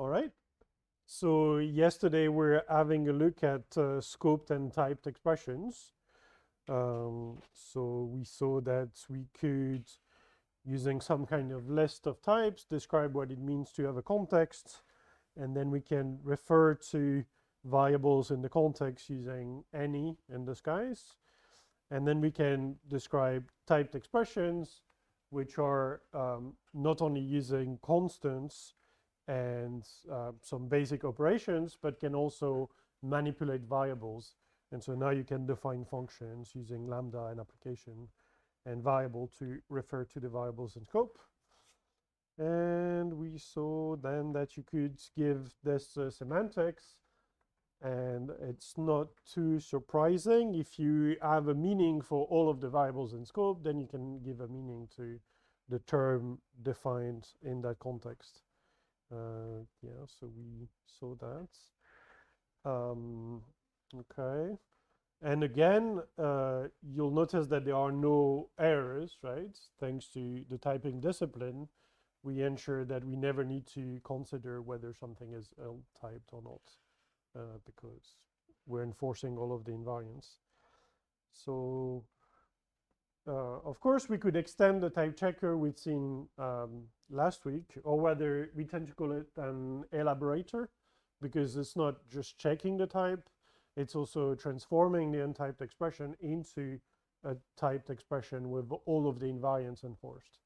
All right. So yesterday we're having a look at scoped and typed expressions. So we saw that we could, using some kind of list of types, describe what it means to have a context, and then we can refer to variables in the context using any in disguise. And then we can describe typed expressions, which are not only using constants and some basic operations, but can also manipulate variables. And so now you can define functions using lambda and application and variable to refer to the variables in scope. And we saw then that you could give this semantics, and it's not too surprising. If you have a meaning for all of the variables in scope, then you can give a meaning to the term defined in that context. Yeah, so we saw that. Okay. And again, you'll notice that there are no errors, right? Thanks to the typing discipline, we ensure that we never need to consider whether something is typed or not, because we're enforcing all of the invariants. So, of course, we could extend the type checker we've seen last week, or whether we tend to call it an elaborator, because it's not just checking the type, it's also transforming the untyped expression into a typed expression with all of the invariants enforced.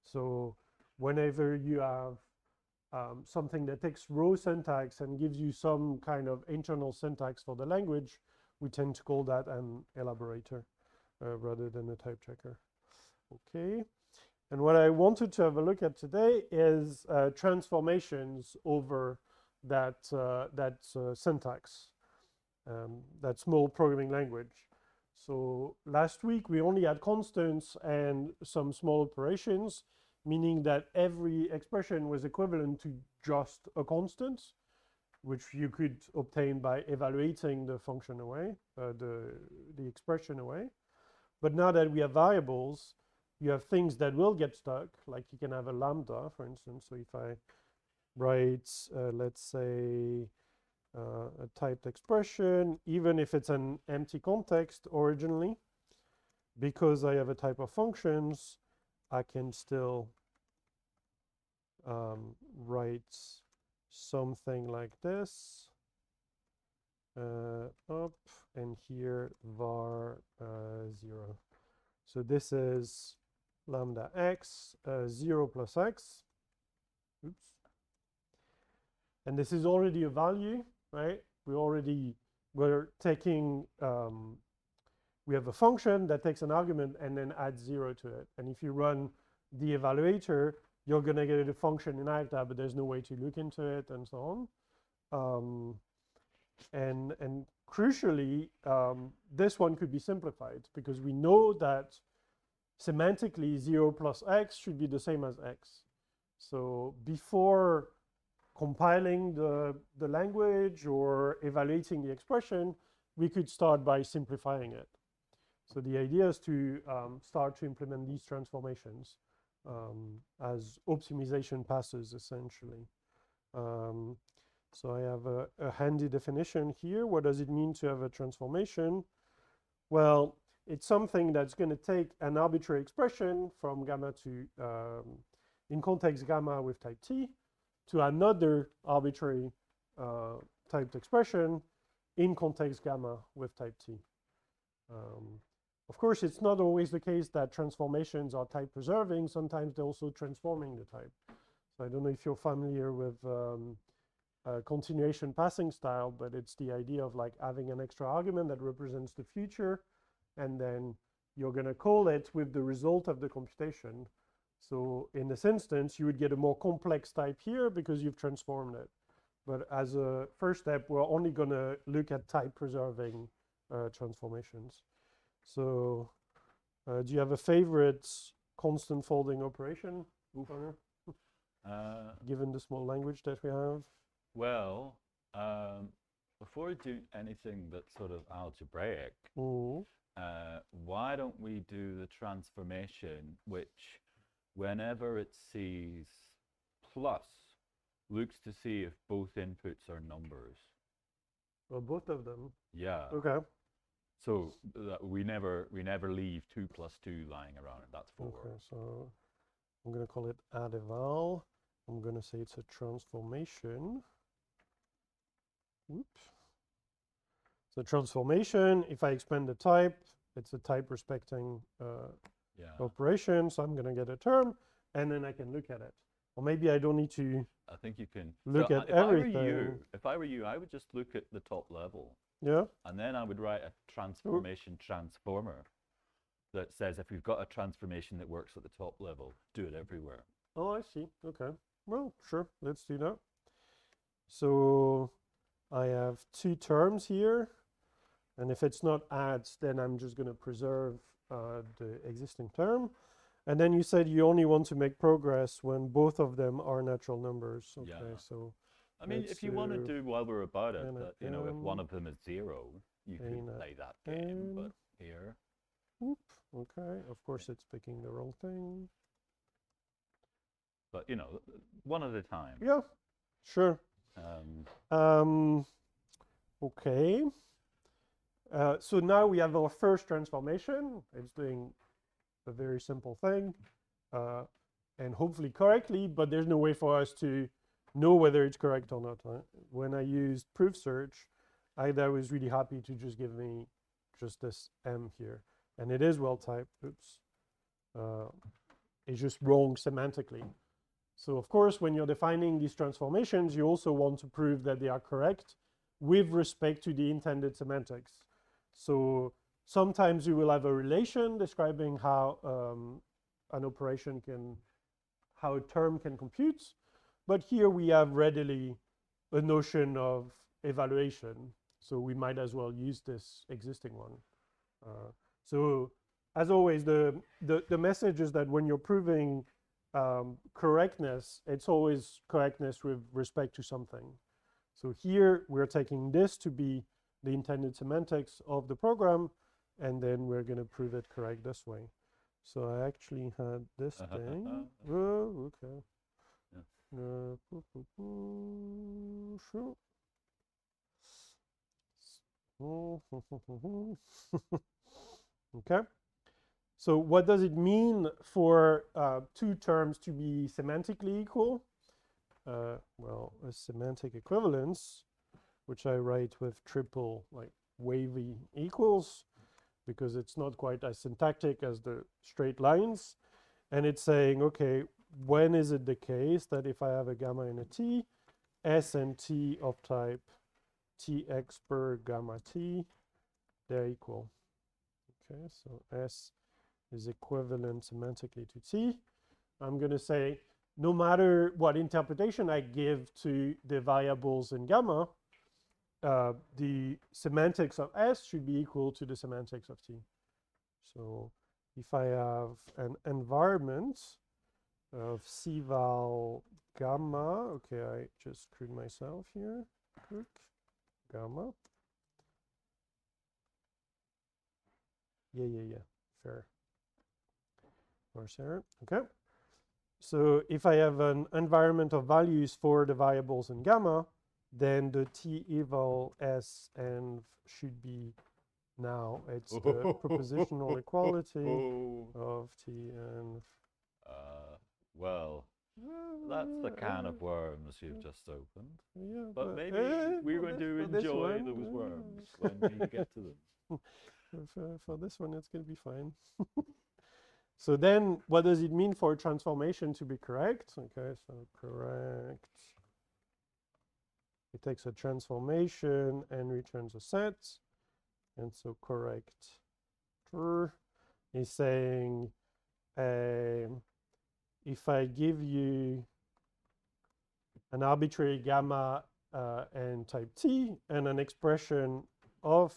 So whenever you have something that takes row syntax and gives you some kind of internal syntax for the language, we tend to call that an elaborator rather than a type checker. Okay. And what I wanted to have a look at today is transformations over that syntax, that small programming language. So last week we only had constants and some small operations, meaning that every expression was equivalent to just a constant, which you could obtain by evaluating the function away, the expression away. But now that we have variables, you have things that will get stuck, like you can have a lambda, for instance. So if I write, let's say, a typed expression, even if it's an empty context originally, because I have a type of functions, I can still write something like this, up, and here var 0. So this is lambda x, 0 plus x. Oops. And this is already a value, right? We're taking, we have a function that takes an argument and then adds 0 to it. And if you run the evaluator, you're going to get a function in IFTA, but there's no way to look into it and so on. And crucially, this one could be simplified because we know that semantically 0 plus x should be the same as x. So before compiling the language or evaluating the expression, we could start by simplifying it. So the idea is to start to implement these transformations as optimization passes, essentially. So I have a handy definition here. What does it mean to have a transformation? Well, it's something that's going to take an arbitrary expression from gamma to, in context gamma with type t, to another arbitrary typed expression in context gamma with type t. Of course, it's not always the case that transformations are type preserving. Sometimes they're also transforming the type. So I don't know if you're familiar with continuation passing style, but it's the idea of like having an extra argument that represents the future, and then you're going to call it with the result of the computation. So in this instance, you would get a more complex type here because you've transformed it. But as a first step, we're only going to look at type preserving transformations. So do you have a favorite constant folding operation, Connor? Given the small language that we have? Well, before we do anything that's sort of algebraic, why don't we do the transformation which, whenever it sees plus looks to see if both inputs are numbers. Well, both of them. Yeah. Okay. So that we never leave 2 plus 2 lying around, and that's 4. Okay, so I'm going to call it add eval. I'm going to say it's a transformation. Oops. So transformation, if I expand the type, it's a type respecting operation. So I'm going to get a term, and then I can look at it. Or maybe I don't need to I think you can look at if everything. If I were you, I would just look at the top level. Yeah. And then I would write a transformation transformer that says if we've got a transformation that works at the top level, do it everywhere. Oh, I see. Okay. Well, sure. Let's do that. So I have 2 terms here. And if it's not adds, then I'm just going to preserve the existing term. And then you said you only want to make progress when both of them are natural numbers. Okay, Yeah. so I mean, if you want to do while we're about it, that, you know, if one of them is 0, you could play that game. But here, whoop, okay, of course it's picking the wrong thing. But you know, one at a time. Yeah, sure. Okay. So now we have our first transformation. It's doing a very simple thing, and hopefully correctly, but there's no way for us to know whether it's correct or not. Right? When I used proof search, I was really happy to just give me just this M here. And it is well typed. Oops. It's just wrong semantically. So of course, when you're defining these transformations, you also want to prove that they are correct with respect to the intended semantics. So sometimes you will have a relation describing how an operation can, how a term can compute. But here we have readily a notion of evaluation. So we might as well use this existing one. So as always, the message is that when you're proving correctness, it's always correctness with respect to something. So here we're taking this to be the intended semantics of the program, and then we're going to prove it correct this way. So I actually had this thing. Oh, okay. Yeah. Sure. Okay. So what does it mean for 2 terms to be semantically equal? Well, a semantic equivalence, which I write with triple like wavy equals, because it's not quite as syntactic as the straight lines. And it's saying, okay, when is it the case that if I have a gamma and a t, s and t of type tx per gamma t, they're equal. Okay, so s is equivalent semantically to t. I'm going to say, no matter what interpretation I give to the variables in gamma, the semantics of s should be equal to the semantics of t. So if I have an environment of cval gamma, okay, I just screwed myself here, quick, gamma. Yeah, fair. Or Sarah, okay. So if I have an environment of values for the variables in gamma, then the t eval s env should be now, it's the propositional equality of t env. Well, that's the can of worms you've just opened. Yeah, but maybe we're going to enjoy those worms when we get to them. For this one, it's going to be fine. So then what does it mean for a transformation to be correct? Okay, so correct. It takes a transformation and returns a set. And so correct is saying if I give you an arbitrary gamma and type t and an expression of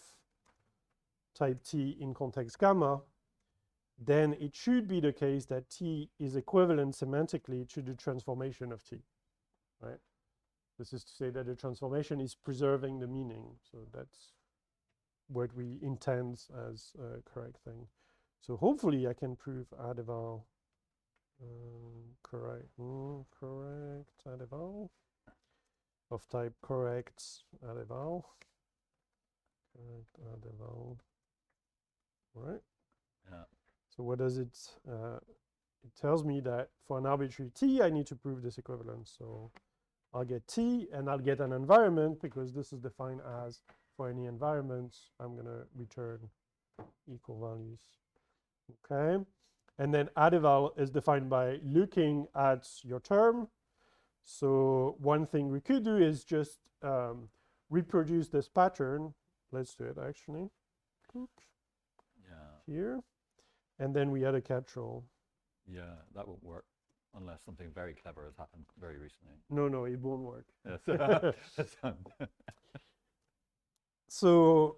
type t in context gamma, then it should be the case that t is equivalent semantically to the transformation of t, right? This is to say that the transformation is preserving the meaning. So that's what we intend as a correct thing. So hopefully I can prove add eval correct, correct add eval. of type correct add eval. Correct add eval. All right. Yeah. So what does it? It tells me that for an arbitrary t, I need to prove this equivalence. So I'll get t, and I'll get an environment because this is defined as for any environment, I'm going to return equal values. Okay. And then add eval is defined by looking at your term. So one thing we could do is just reproduce this pattern. Let's do it actually. Yeah. Here. And then we add a catch-all. Yeah, that won't work unless something very clever has happened very recently. No, it won't work. Yes. So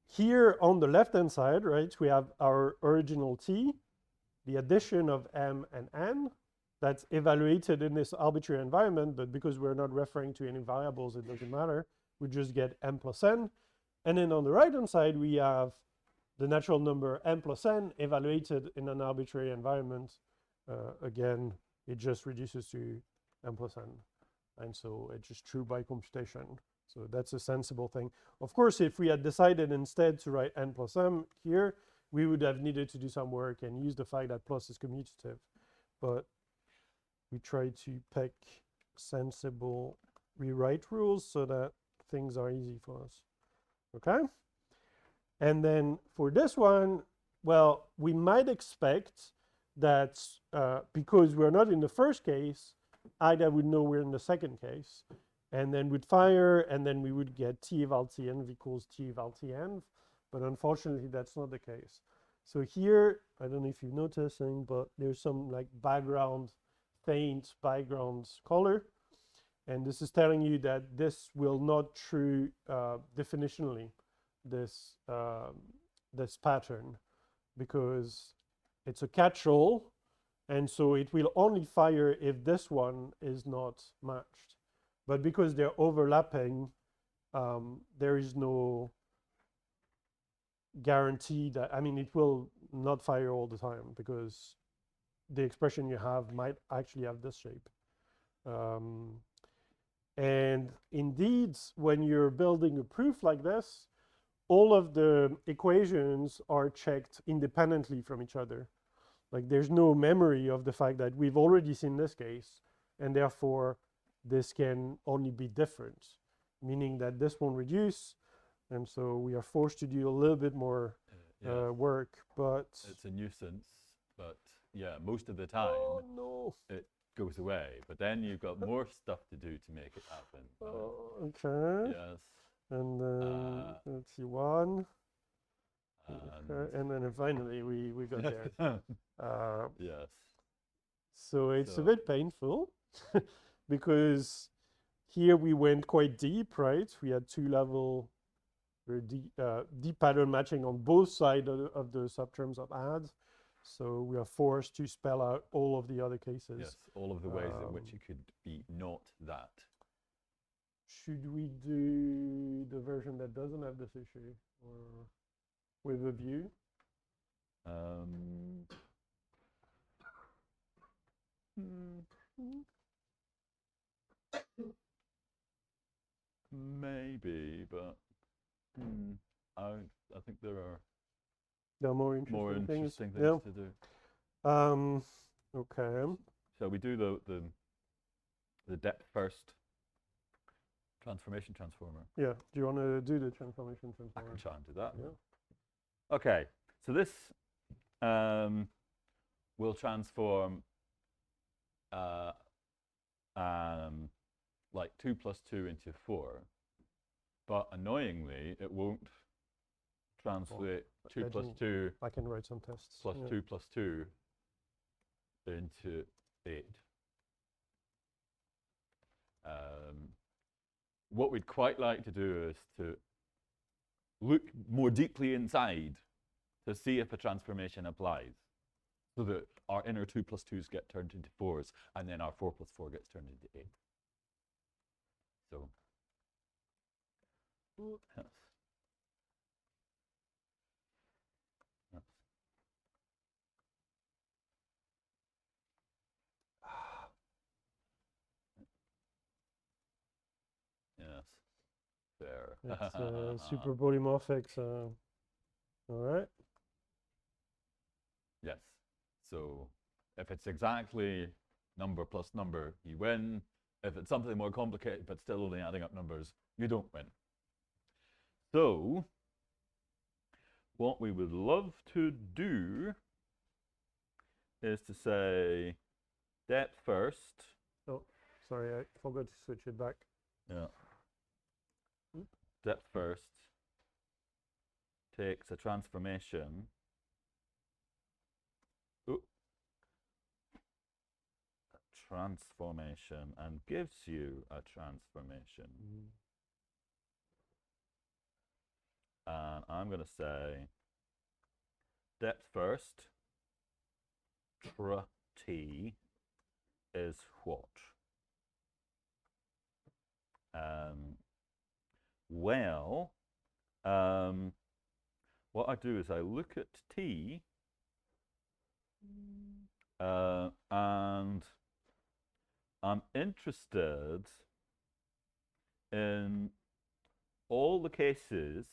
here on the left-hand side, right, we have our original t, the addition of m and n, that's evaluated in this arbitrary environment, but because we're not referring to any variables, it doesn't matter. We just get m plus n. And then on the right-hand side, we have the natural number m plus n evaluated in an arbitrary environment. Again, it just reduces to m plus n. And so it's just true by computation. So that's a sensible thing. Of course, if we had decided instead to write n plus m here, we would have needed to do some work and use the fact that plus is commutative. But we try to pick sensible rewrite rules so that things are easy for us. Okay? And then for this one, well, we might expect that because we're not in the first case, IDA would know we're in the second case, and then we'd fire, and then we would get t eval tn equals t eval tn. But unfortunately, that's not the case. So here, I don't know if you're noticing, but there's some like faint background color. And this is telling you that this will not true definitionally, this pattern, because it's a catch-all, and so it will only fire if this one is not matched. But because they're overlapping, there is no guarantee that, I mean, it will not fire all the time because the expression you have might actually have this shape. And indeed, when you're building a proof like this, all of the equations are checked independently from each other. Like there's no memory of the fact that we've already seen this case, and therefore this can only be different, meaning that this won't reduce, and so we are forced to do a little bit more work. But it's a nuisance, but yeah, most of the time it goes away. But then you've got more stuff to do to make it happen. Okay. Yes. And then let's see, one. Okay. And then finally we got there. Yes. So it's a bit painful because here we went quite deep, right? We had two-level deep pattern matching on both sides of the subterms of add. So we are forced to spell out all of the other cases. Yes, all of the ways in which it could be not that. Should we do the version that doesn't have this issue, or with a view? Maybe, but I think there are more interesting things to do. Okay. So we do the depth first transformation transformer. Yeah. Do you want to do the transformation transformer? I can try and do that. Yeah. Okay. So this will transform like 2 plus 2 into 4, but annoyingly it won't translate 2 plus 2. I can write some tests. Plus 2 plus 2 into 8. What we'd quite like to do is to look more deeply inside to see if a transformation applies, so that our inner 2 plus 2s get turned into 4s, and then our 4 plus 4 gets turned into 8. So, yes. Yes. It's super polymorphic, so all right. Yes. So if it's exactly number plus number, you win. If it's something more complicated but still only adding up numbers, you don't win. So what we would love to do is to say depth first. Oh, sorry, I forgot to switch it back. Yeah. Depth first takes a transformation. Transformation and gives you a transformation. And I'm going to say depth first, t is what? Well, what I do is I look at t and I'm interested in all the cases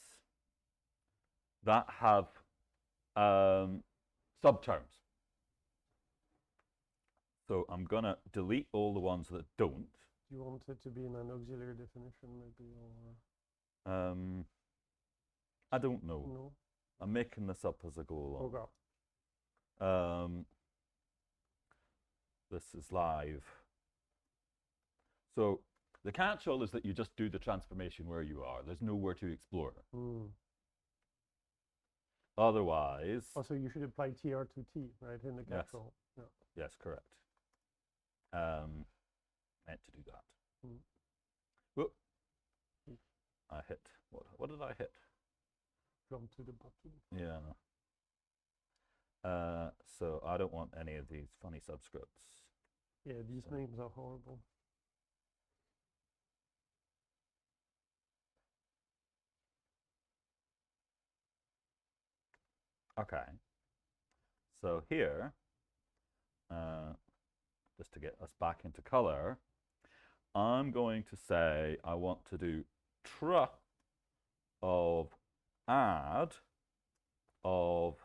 that have subterms. So I'm going to delete all the ones that don't. Do you want it to be in an auxiliary definition, maybe, or? I don't know. No. I'm making this up as I go along. Okay. This is live. So the catch-all is that you just do the transformation where you are. There's nowhere to explore. Otherwise... Also, you should apply TR to T, right, in the catch-all. Yes. Yeah. Yes, correct. Meant to do that. Whoop. I hit. What did I hit? Jump to the bottom. Yeah. So I don't want any of these funny subscripts. Yeah, these names are horrible. Okay. So here, just to get us back into color, I'm going to say I want to do tr of add of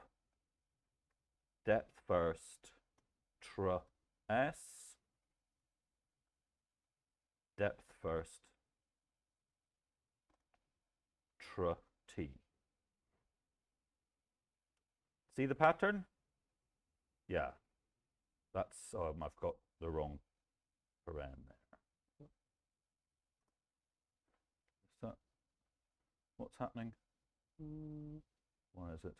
depth first tr s, depth first tr t. See the pattern? Yeah. That's, I've got the wrong paren there. Is that, what's happening? Why is it?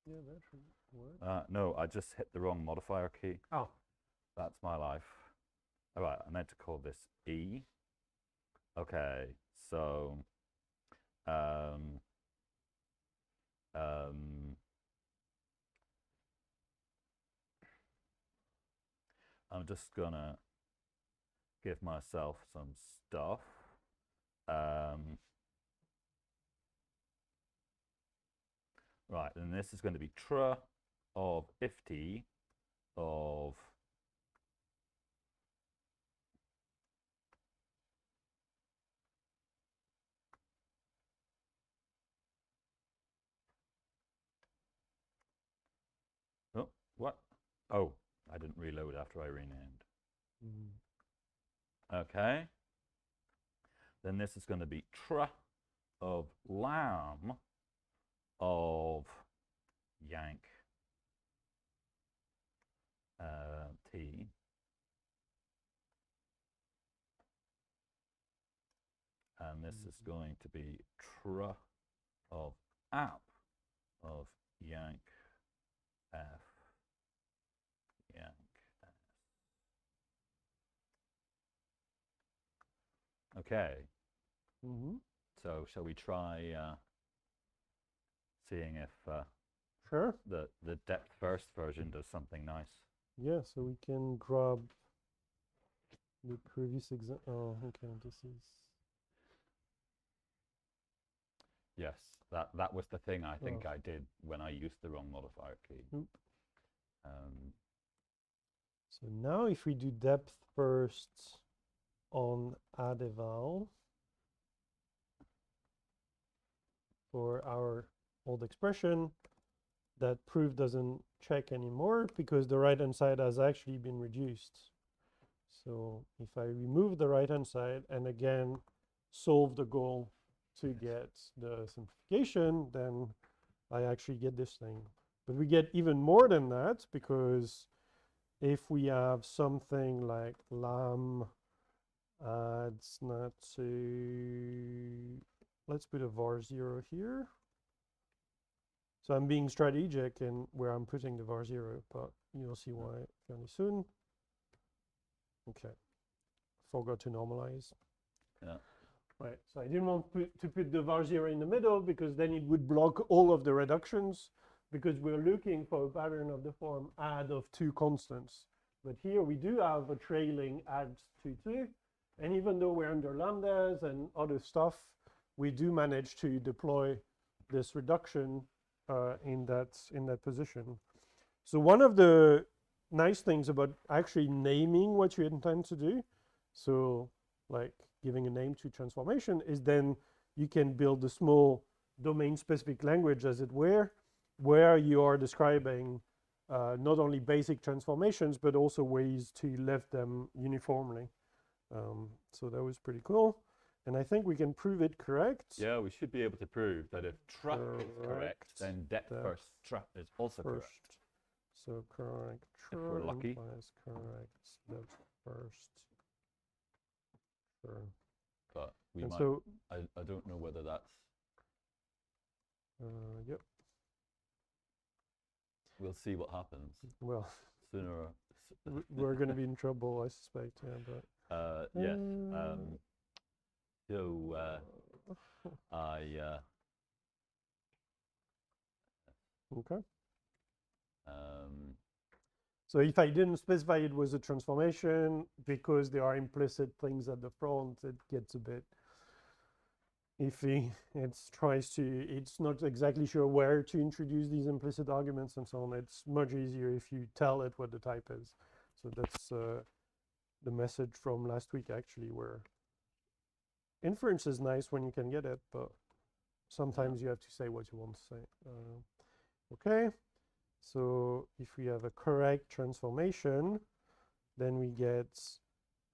Yeah, that should work. No, I just hit the wrong modifier key. Oh. That's my life. All right, I meant to call this E. Okay, so I'm just gonna give myself some stuff. Right, and this is going to be tr of if t of oh, what? Oh, I didn't reload after I renamed. Okay. Then this is going to be tr of lamb of yank t. And this is going to be tr of app of yank f yank s. Okay. So shall we try seeing if Sure. the depth first version does something nice? Yeah, so we can grab the previous example. Oh, okay, this is... Yes, that was the thing I think I did when I used the wrong modifier key. So now if we do depth first on add eval for our old expression, that proof doesn't check anymore because the right-hand side has actually been reduced. So if I remove the right-hand side and again solve the goal to get the simplification, then I actually get this thing. But we get even more than that, because if we have something like lam adds not to, let's put a var0 here. So I'm being strategic in where I'm putting the var0, but you'll see why fairly soon. Okay, forgot to normalize. Yeah. Right, so I didn't want to put the var0 in the middle, because then it would block all of the reductions, because we're looking for a pattern of the form add of two constants. But here we do have a trailing add to 2, and even though we're under lambdas and other stuff, we do manage to deploy this reduction in that position. So one of the nice things about actually naming what you intend to do, so like giving a name to transformation, is then you can build a small domain-specific language, as it were, where you are describing not only basic transformations, but also ways to lift them uniformly. So that was pretty cool. And I think we can prove it correct. Yeah, we should be able to prove that if truck is correct, then depth first truck is also correct. So correct If we're lucky. implies correct depth first. Sure. But we And might, so, I don't know whether that's, yep. we'll see what happens Well, sooner. we're going to be in trouble, I suspect. Yeah, but yes. So okay. Um, So if I didn't specify it was a transformation, because there are implicit things at the front, it gets a bit iffy. It's not exactly sure where to introduce these implicit arguments and so on. It's much easier if you tell it what the type is. So that's the message from last week, actually, where inference is nice when you can get it, but sometimes you have to say what you want to say. Okay, so if we have a correct transformation, then we get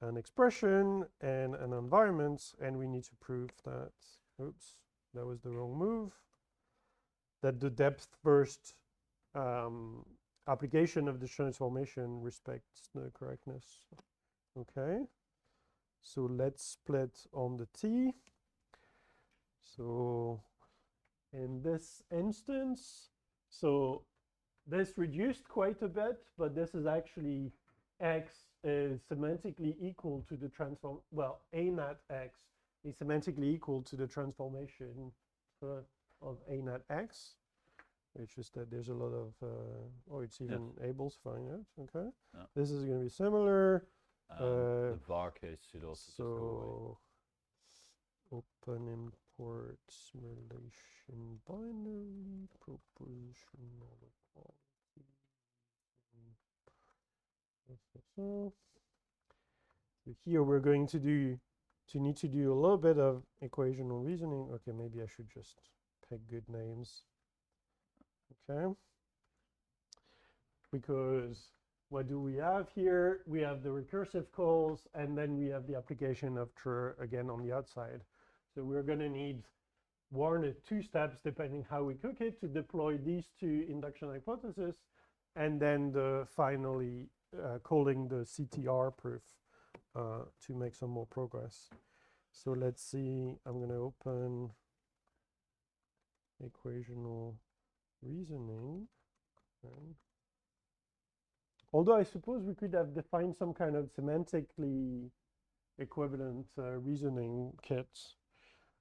an expression and an environment, and we need to prove that, oops, that was the wrong move, that the depth first application of the transformation respects the correctness. Okay, so let's split on the t. So in this instance, so this reduced quite a bit, but this is actually x is semantically equal to the transform, well, a nat x is semantically equal to the transformation of a nat x. It's just that there's a lot of, oh, it's even able to find it. Okay. Yeah. This is going to be similar. the var case should also just go away. Open imports relation binary propositional equality. So here we're going to need to do a little bit of equational reasoning. Okay, maybe I should just pick good names. Okay. Because what do we have here? We have the recursive calls, and then we have the application of tr again on the outside. So we're going to need 1 or 2 steps, depending how we cook it, to deploy these two induction hypotheses, and then finally calling the CTR proof to make some more progress. So let's see, I'm going to open equational reasoning. Although I suppose we could have defined some kind of semantically equivalent reasoning kits,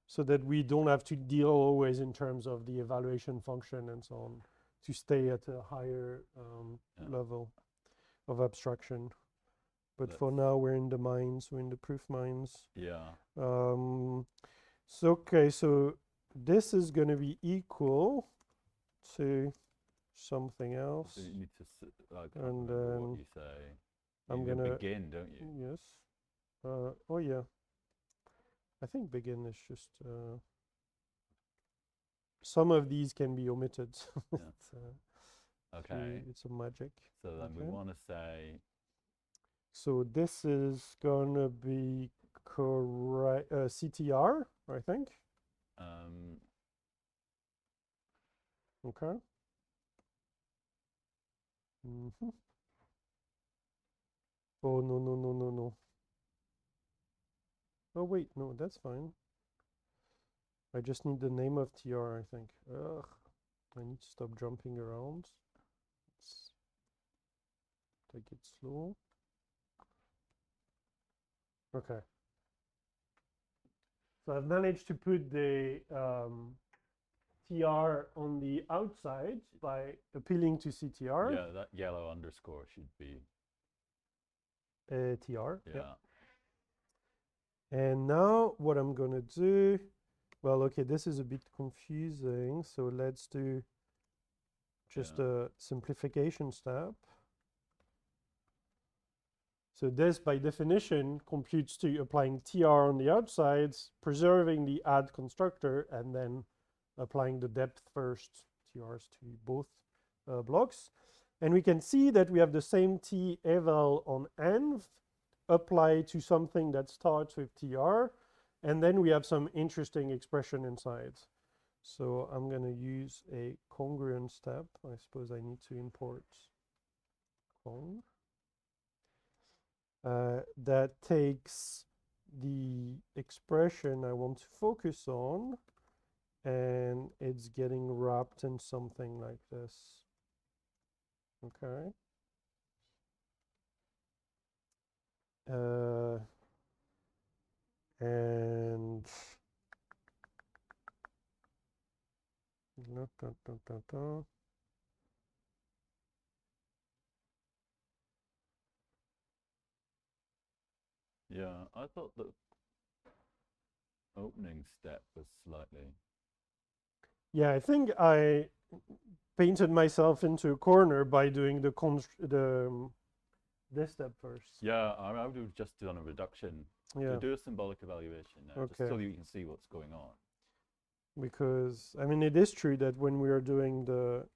so that we don't have to deal always in terms of the evaluation function and so on, to stay at a higher level of abstraction. But for now, we're in the mines, we're in the proof mines. Yeah. So, okay, so this is going to be equal to something else. So you need to, I can't And remember then what you say. I'm You going to begin, don't you? Yes. Oh yeah. I think begin is just some of these can be omitted. Yeah. It's, Okay. it's a magic. So then we Okay. want to say, So this is gonna be correct CTR, I think. um, Okay. Mm-hmm. Oh no no no no no. Oh wait, no, that's fine. I just need the name of TR, I think. Ugh. I need to stop jumping around. Let's take it slow. Okay. So I've managed to put the TR on the outside by appealing to CTR. yeah, that yellow underscore should be, TR. yeah. Yep. And now what I'm gonna do, well, okay, this is a bit confusing. So let's do just a simplification step. So this, by definition, computes to applying TR on the outsides, preserving the add constructor, and then applying the depth first TRs to both blocks. And we can see that we have the same T eval on env apply to something that starts with TR, and then we have some interesting expression inside. So I'm going to use a congruent step. I suppose I need to import cong. That takes the expression I want to focus on, and it's getting wrapped in something like this. Okay. And no, da, da, da, da. Yeah, I thought the opening step was slightly, Yeah, I think I painted myself into a corner by doing this step first. yeah, I would have just done a reduction Yeah. to do a symbolic evaluation now, just Okay. so you can see what's going on. Because, I mean, it is true that when we are doing the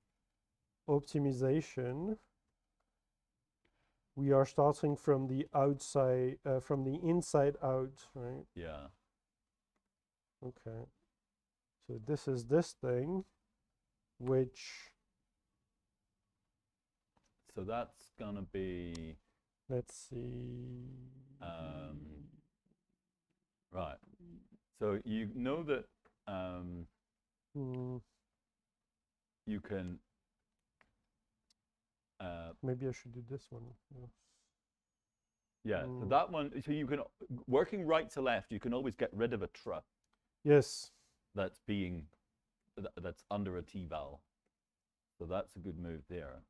optimization, we are starting from the outside, from the inside out, right? Yeah, Okay. So this is this thing, which, so that's gonna be, let's see. right. So you know that Hmm, you can, maybe I should do this one. Yeah. yeah, so that one, so you can, working right to left, you can always get rid of a tr Yes. that's being, that's under a t-val. So that's a good move there.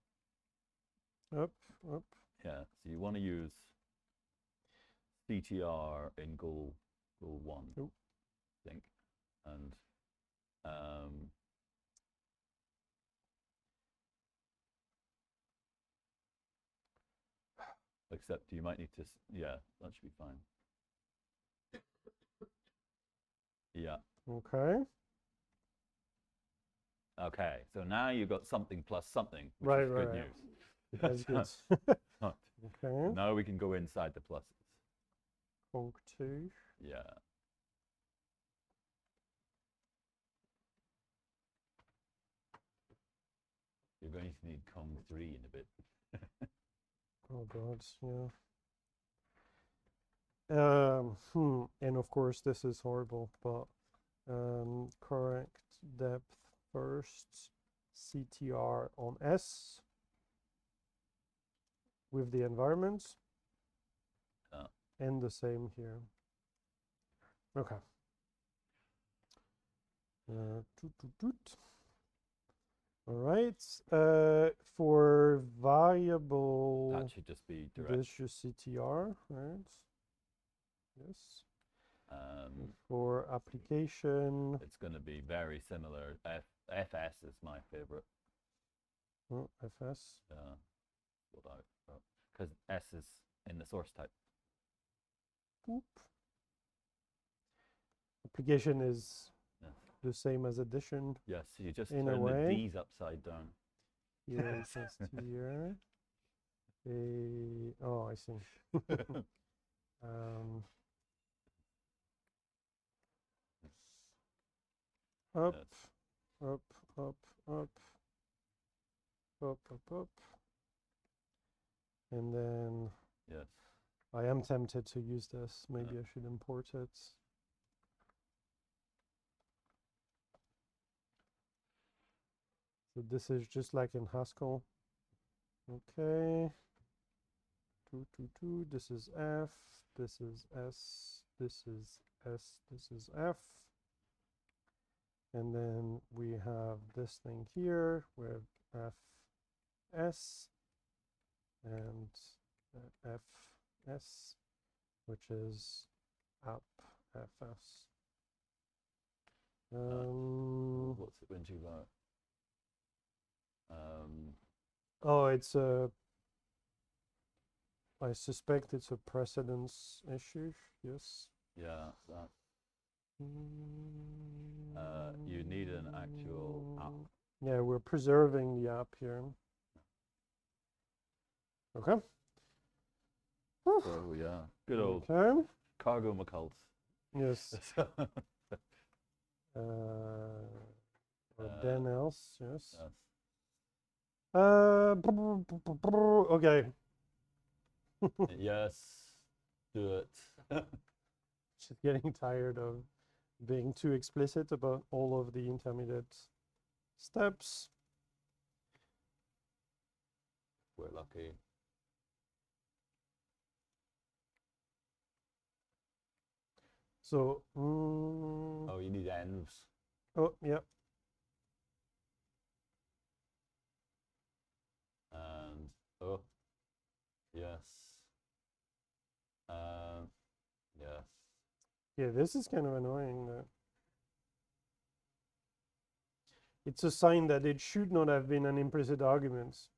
Up, up. Yeah, so you want to use CTR in goal one, Oh. I think, and except you might need to, yeah, that should be fine. Yeah. Okay. Okay, so now you've got something plus something, which Right, is good right. news. That's good. Okay. Now we can go inside the pluses. Conc 2. Yeah. You're going to need Kong 3 in a bit. Oh God, yeah. And of course this is horrible, but correct depth first, CTR on S with the environment, and the same here. Okay. Toot, toot, toot. All right. For variable, That should just be direct. this should CTR, right? Yes. Um, For application, it's going to be very similar. FS is my favorite. oh, FS. Because S is in the source type. Boop. Application is Yeah. the same as addition. Yes, you just In a turn the way. D's upside down. Here equals to here. Oh, I see. Up, Yes. up, up, up, up, up, up. And then Yes. I am tempted to use this. Maybe I should import it. So this is just like in Haskell. Okay. 2, 2, 2. This is F. This is S. This is S. This is F. And then we have this thing here with F, S, and F, S, which is app, FS. What's it when you got? Oh, it's a. I suspect it's a precedence issue. Yes. Yeah, that. You need an actual app. Yeah, we're preserving the app here. Okay. So yeah, good old Okay. cargo McCulls. Yes. Or then else. Yes. Yes. Okay. Yes, do it. Just getting tired of being too explicit about all of the intermediate steps. We're lucky. So, oh, you need envs. Oh, yeah. And oh, yes. Yes. Yeah, this is kind of annoying. It's a sign that it should not have been an implicit argument.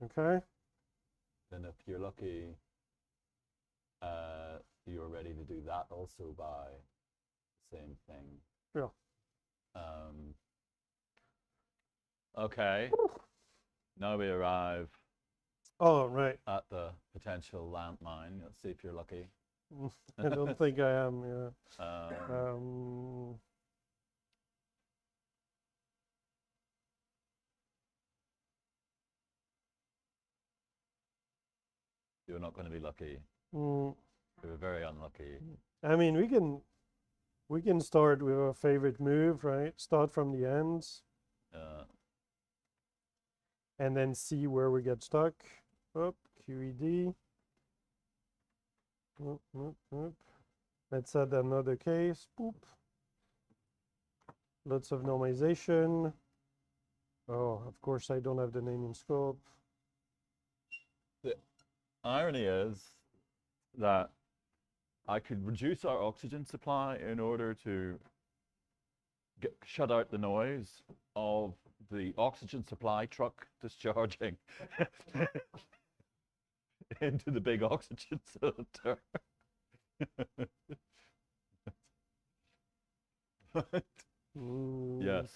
Okay. Then if you're lucky, you're ready to do that also by the same thing. Yeah. Okay. Now we arrive. Oh, right. At the potential landmine. Let's see if you're lucky. I don't think I am. Yeah. You're not going to be lucky. You're very unlucky. I mean, we can start with our favorite move, right? Start from the ends. And then see where we get stuck. Up, QED. Let's add another case. Boop. Lots of normalization. Oh, of course, I don't have the name in scope. The irony is that I could reduce our oxygen supply in order to shut out the noise of the oxygen supply truck discharging into the big oxygen cylinder. Yes.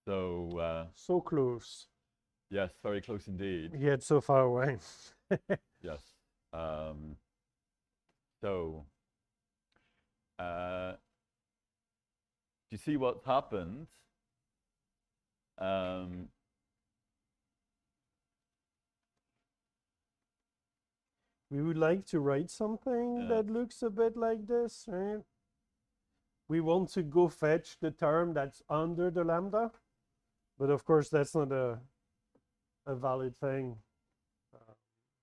So. So close. Yes, very close indeed. Yet so far away. Yes. So. Do you see what's happened? We would like to write something that looks a bit like this, right? We want to go fetch the term that's under the lambda, but of course that's not a valid thing.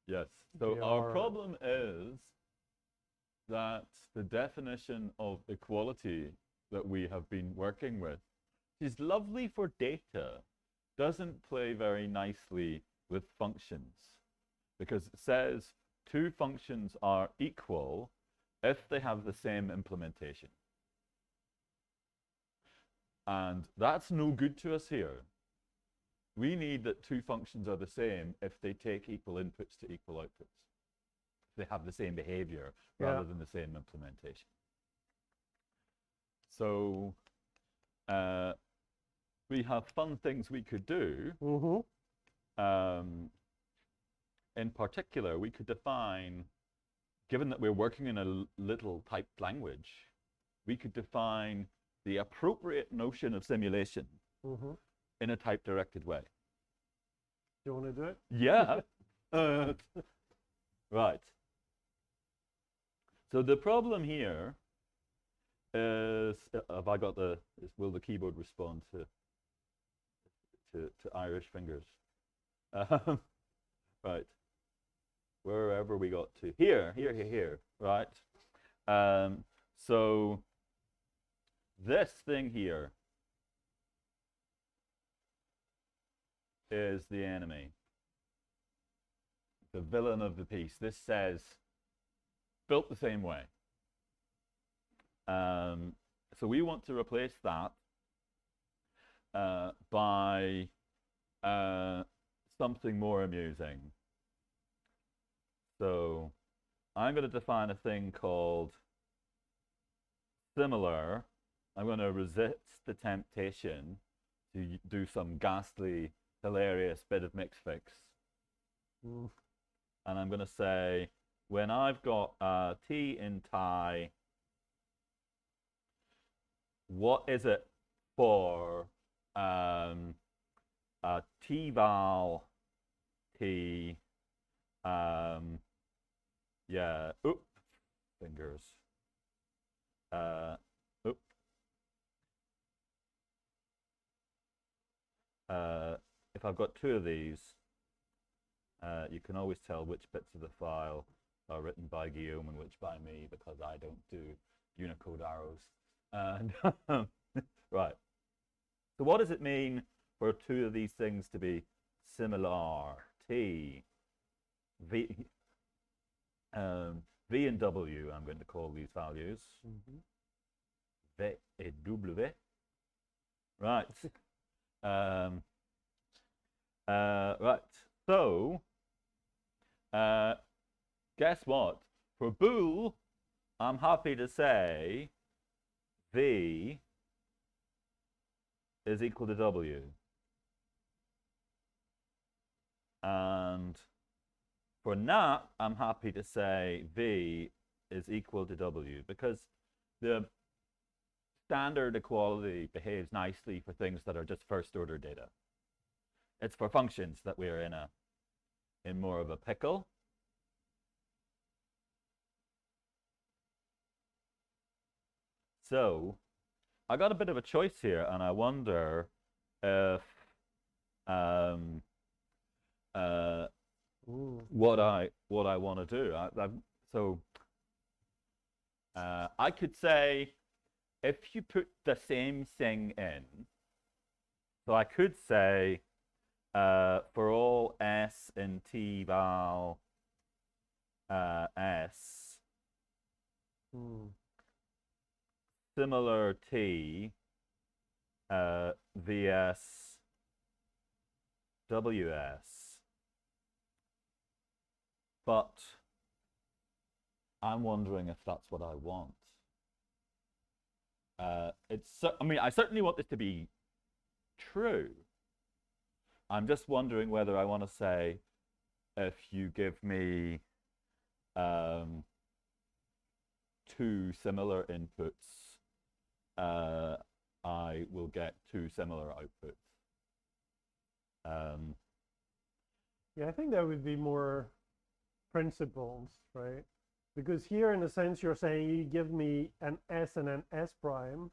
Yes. So our problem is that the definition of equality that we have been working with is lovely for data, doesn't play very nicely with functions, because it says two functions are equal if they have the same implementation. And that's no good to us here. We need that two functions are the same if they take equal inputs to equal outputs. they have the same behavior Yeah. rather than the same implementation. So we have fun things we could do. In particular, we could define, given that we're working in a little typed language, we could define the appropriate notion of simulation in a type-directed way. Do you want to do it? Yeah. Right. So the problem here is, have I got the, will the keyboard respond to Irish fingers? Right. Wherever we got to. Here, right? So this thing here is the enemy, the villain of the piece. This says, built the same way. So we want to replace that by something more amusing. So I'm going to define a thing called similar. I'm going to resist the temptation to do some ghastly, hilarious bit of mix fix. And I'm going to say, when I've got T in Thai, what is it for T-val T, yeah, oop, fingers, oop, if I've got two of these, you can always tell which bits of the file are written by Guillaume and which by me, because I don't do Unicode arrows. And right. So what does it mean for two of these things to be similar? T, V, V and W, I'm going to call these values. V et W. Right. Right. So, guess what? For bool, I'm happy to say V is equal to W. And for nat, I'm happy to say V is equal to W, because the standard equality behaves nicely for things that are just first order data. It's for functions that we're in more of a pickle. So I got a bit of a choice here, and I wonder if what I want to do. I could say, if you put the same thing in, so I could say for all S in T val S, similar T VS WS, but I'm wondering if that's what I want. I mean, I certainly want this to be true. I'm just wondering whether I want to say, if you give me two similar inputs, I will get two similar outputs. Yeah, I think that would be more principles, right? Because here, in a sense, you're saying you give me an S and an S prime,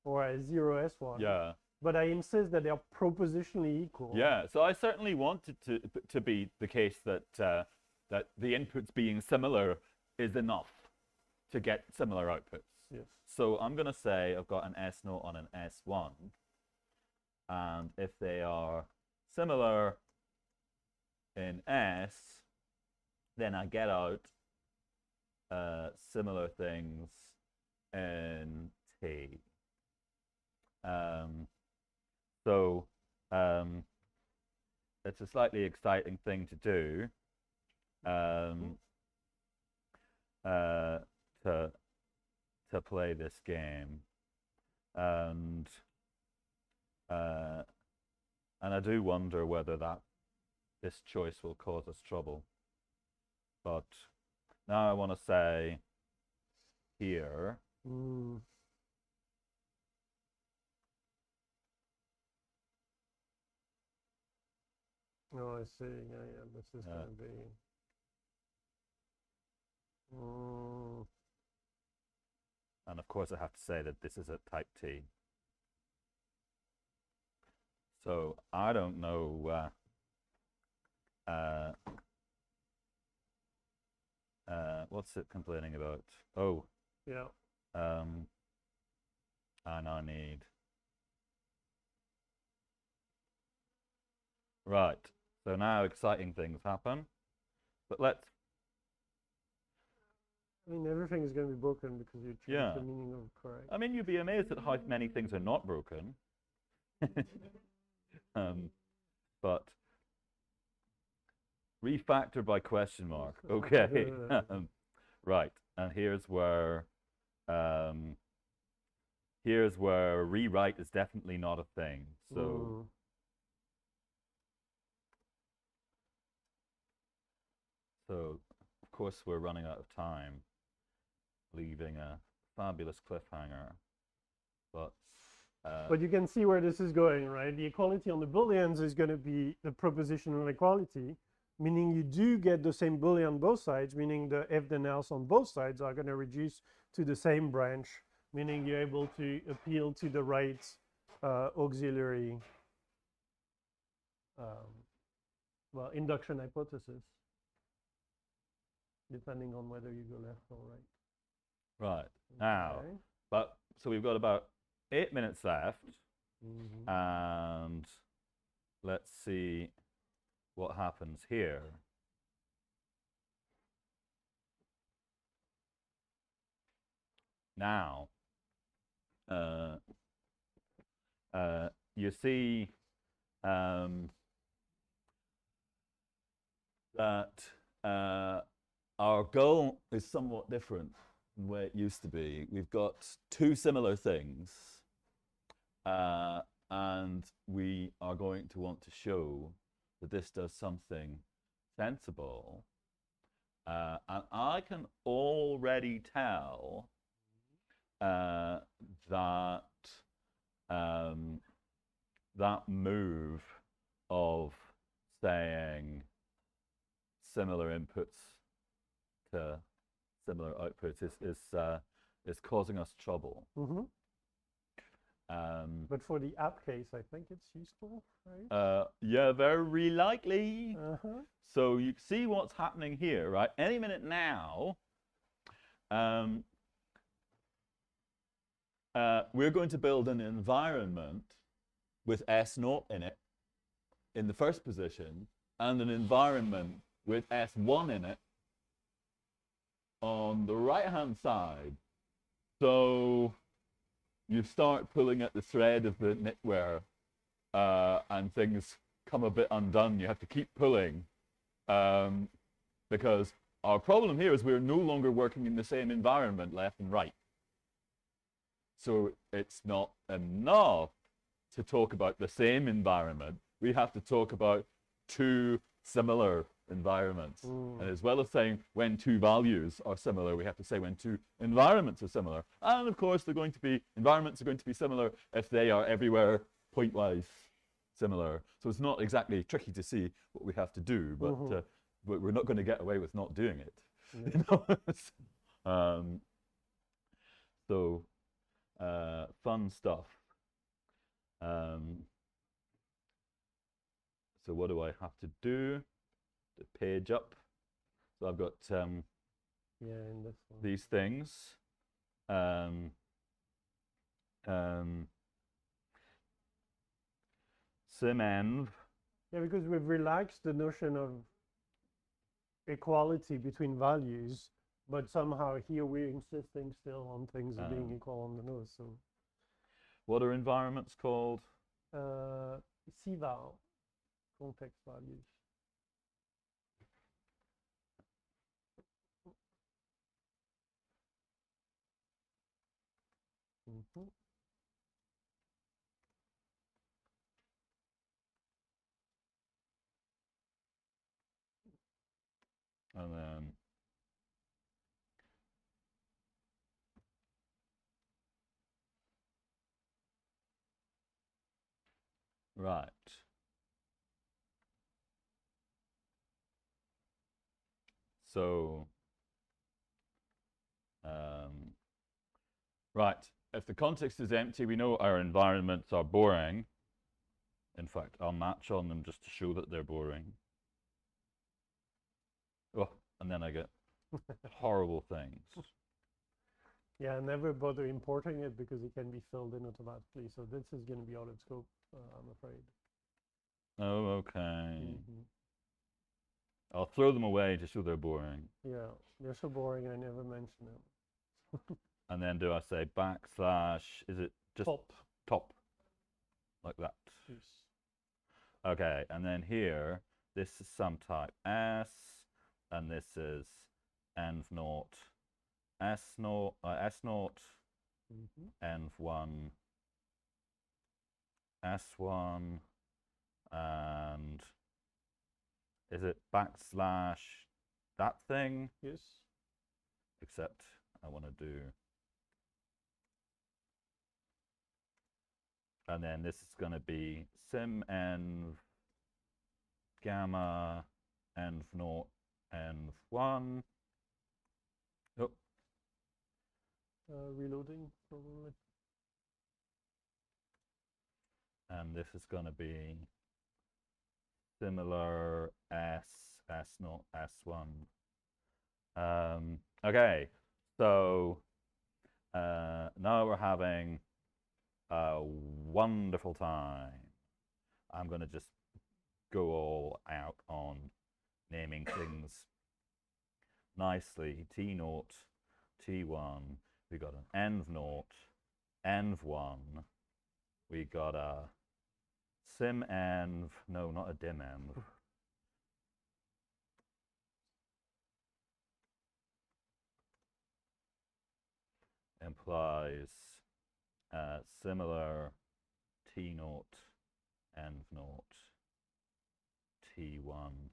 or a 0 S1. Yeah. But I insist that they are propositionally equal. Yeah. So I certainly want it to be the case that that the inputs being similar is enough to get similar outputs. Yes. So I'm going to say I've got an S0 on an S1, and if they are similar in S, then I get out similar things in T. So it's a slightly exciting thing to do. to play this game, and I do wonder whether this choice will cause us trouble. But now I want to say here. Oh, I see. Yeah, this is going to be. And of course, I have to say that this is at type T. So I don't know. What's it complaining about? Oh. Yeah. I now need. Right. So now exciting things happen. But let's. I mean, everything is going to be broken because you change the meaning of correct. I mean, you'd be amazed at how many things are not broken. But refactor by question mark. Okay. Right. And here's where rewrite is definitely not a thing. So of course we're running out of time, leaving a fabulous cliffhanger. But you can see where this is going, right? The equality on the booleans is going to be the propositional equality, meaning you do get the same boolean on both sides, meaning the if then else on both sides are going to reduce to the same branch, meaning you're able to appeal to the right auxiliary induction hypothesis, depending on whether you go left or right. Right. Now, so we've got about 8 minutes left, and let's see what happens here. Now, you see that our goal is somewhat different from where it used to be. We've got two similar things, and we are going to want to show that this does something sensible. And I can already tell that that move of saying similar inputs to similar outputs is causing us trouble. But for the app case, I think it's useful, right? Yeah, very likely. So you see what's happening here, right? Any minute now, we're going to build an environment with S0 in it in the first position, and an environment with S1 in it on the right-hand side. So you start pulling at the thread of the knitwear, and things come a bit undone. You have to keep pulling, because our problem here is we're no longer working in the same environment, left and right. So it's not enough to talk about the same environment. We have to talk about two similar environments. And as well as saying when two values are similar, we have to say when two environments are similar. And of course, environments are going to be similar if they are everywhere point-wise similar. So it's not exactly tricky to see what we have to do, but we're not going to get away with not doing it. You know? So fun stuff. So what do I have to do? The page up. So I've got in this one. These things. Simenv. Yeah, because we've relaxed the notion of equality between values, but somehow here we're insisting still on things being equal on the nose. So, what are environments called? CVAL, context values. And then right. So right, if the context is empty, we know our environments are boring. In fact, I'll match on them just to show that they're boring. Oh, and then I get horrible things. Yeah, never bother importing it because it can be filled in automatically. So this is going to be out of scope, I'm afraid. Oh, okay. I'll throw them away to show they're boring. Yeah, they're so boring I never mention them. And then do I say backslash, is it just top, like that? Yes. Okay, and then here, this is some type S, and this is env naught, S naught, env1, S1, and is it backslash that thing? Yes. Except I want to do, and then this is going to be sim env gamma env naught env1. Oh. Reloading, probably. And this is going to be similar S naught, S1. Okay, so now we're having a wonderful time. I'm going to just go all out on naming things nicely. T naught, T1. We got an env naught, env1. We got a sim env, no, not a dim env. Implies similar T naught, env naught, T1,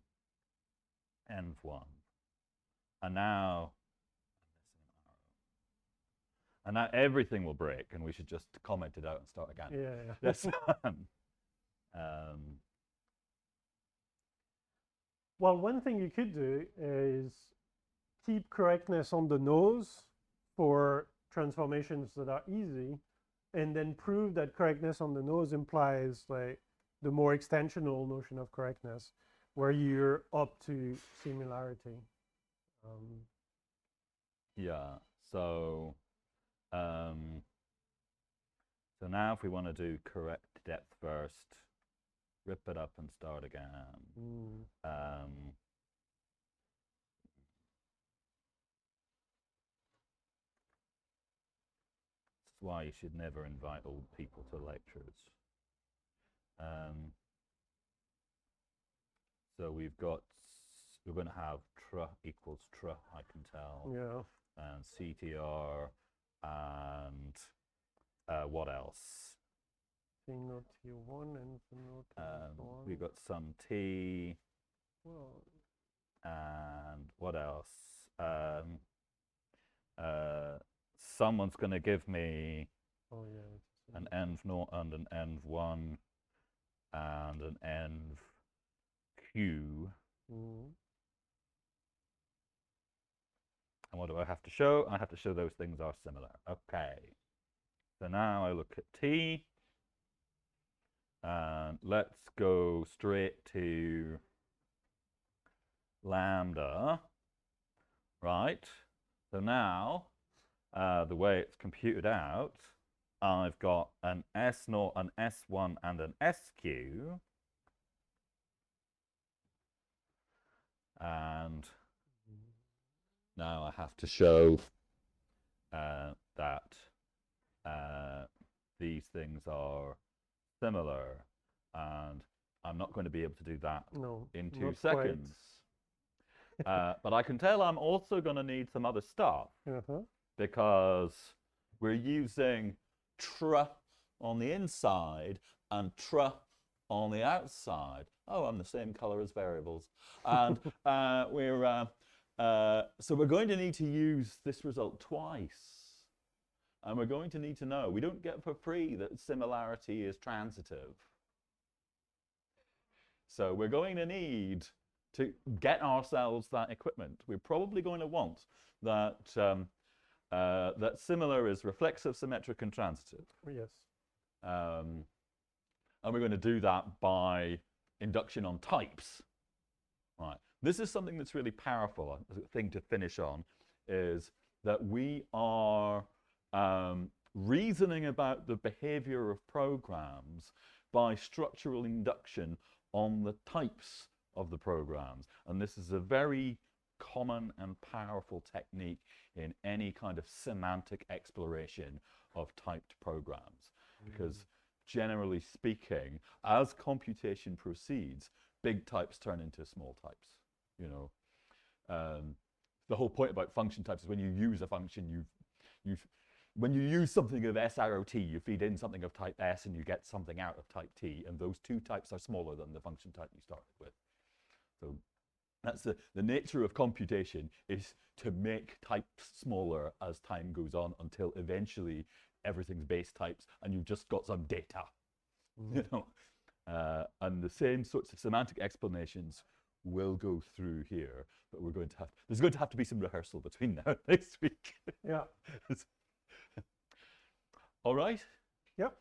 env1. And now everything will break, and we should just comment it out and start again. Yeah. This well, one thing you could do is keep correctness on the nose for transformations that are easy, and then prove that correctness on the nose implies like the more extensional notion of correctness, where you're up to similarity. Yeah. So so now if we want to do correct depth first, rip it up and start again. That's why you should never invite old people to lectures. So we're going to have tr equals tr, I can tell. Yeah. And CTR, and what else? T naught T1 and T1. We got some T. Well. And what else? Someone's going to give me an env naught and an env1 and an env q. And what do I have to show? I have to show those things are similar. Okay. So now I look at T. And let's go straight to lambda. Right. So now, the way it's computed out, I've got an S0, an S1, and an SQ. And now I have to show that these things are similar. And I'm not going to be able to do that in 2 seconds. But I can tell I'm also going to need some other stuff. Because we're using tr on the inside and tr on the outside. Oh, I'm the same color as variables. And so we're going to need to use this result twice. And we're going to need to know, we don't get for free that similarity is transitive. So we're going to need to get ourselves that equipment. We're probably going to want that, that similar is reflexive, symmetric, and transitive. Yes. And we're going to do that by induction on types. Right. This is something that's really powerful. A thing to finish on is that we are reasoning about the behavior of programs by structural induction on the types of the programs. And this is a very common and powerful technique in any kind of semantic exploration of typed programs. Because generally speaking, as computation proceeds, big types turn into small types. You know, the whole point about function types is when you use a function, when you use something of SROT, you feed in something of type S and you get something out of type T, and those two types are smaller than the function type you started with. So that's the nature of computation, is to make types smaller as time goes on until eventually everything's base types and you've just got some data. You know, and the same sorts of semantic explanations will go through here, but we're going to have, there's going to have to be some rehearsal between now and next week. Yeah. All right. Yep.